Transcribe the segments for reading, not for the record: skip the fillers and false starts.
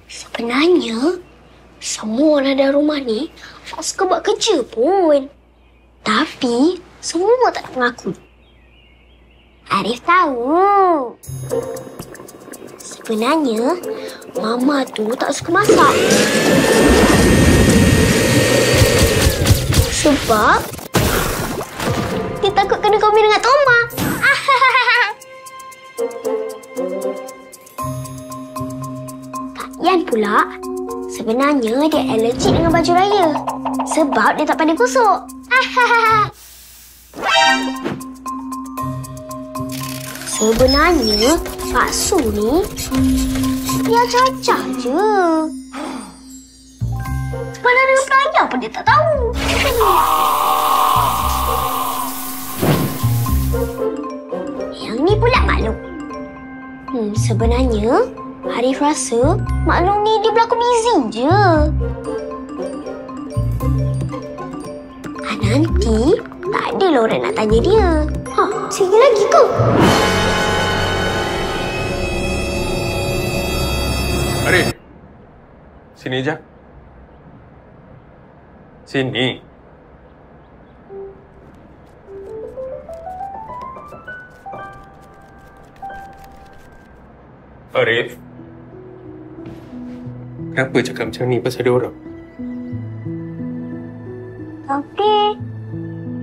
Sebenarnya, semua orang dalam rumah ni tak suka buat kerja pun. Tapi, semua tak nak mengaku. Arif tahu. Sebenarnya, Mama tu tak suka masak. Sebab, dia takut kena komen dengan Toma. Yan pula, sebenarnya dia alergik dengan baju raya. Sebab dia tak pandai gosok. Sebenarnya, Pak Su ni, dia cacah je. Sebenarnya dengan pelaya pun dia tak tahu. Yang ni pula maklum. Sebenarnya, Arif rasa maklum ni dia berlakon busy je. Nanti tak adalah orang nak tanya dia. Sikit lagi ke? Arif, sini je. Sini. Arif. Kenapa cakap macam ni pasal dia orang? Tapi,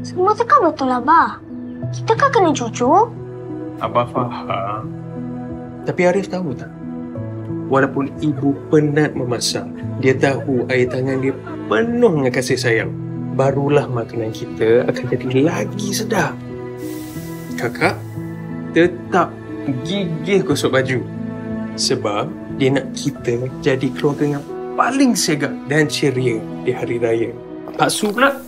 semua cakap betul, Abah. Kita kan kena jujur. Abah faham. Tapi Arif tahu tak? Walaupun ibu penat memasak, dia tahu air tangan dia penuh dengan kasih sayang. Barulah makanan kita akan jadi lagi sedap. Kakak tetap gigih gosok baju. Sebab dia nak kita jadi keluarga yang paling sigap dan ceria di hari raya. Pak Su pula,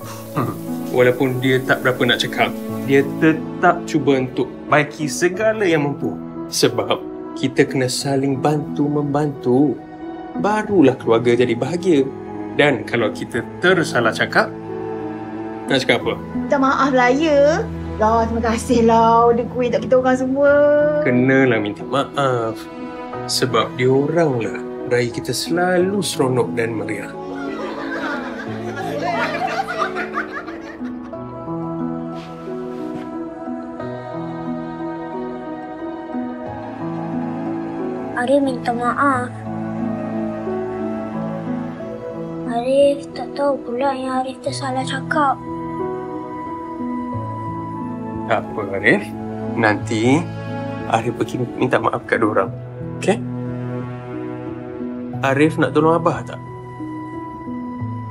walaupun dia tak berapa nak cakap, dia tetap cuba untuk baiki segala yang mampu. Sebab kita kena saling bantu-membantu. Barulah keluarga jadi bahagia. Dan kalau kita tersalah cakap, nak cakap apa? Minta maaf lah, ya. Lah, terima kasih lah. Udah kuih tak kita orang semua. Kenalah minta maaf. Sebab dioranglah raya kita selalu seronok dan meriah. Arif minta maaf. Arif tak tahu pula yang Arif tersalah cakap. Tak apa, Arif. Nanti Arif pergi minta maaf kat diorang. Okey? Arif nak tolong Abah tak?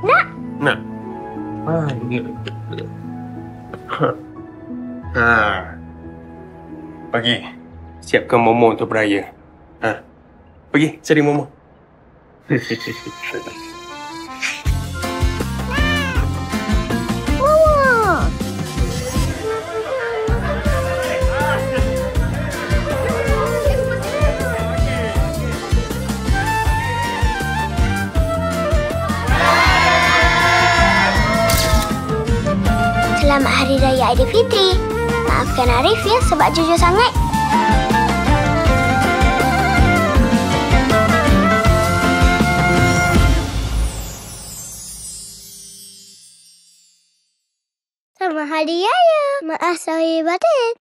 Nak. Nak? Pergi. Siapkan Momo untuk beraya. Pergi cari Momo. Selamat Hari Raya Aidilfitri. Maafkan Arif ya sebab jujur sangat. Selamat Hari Raya. Maaf saya batin.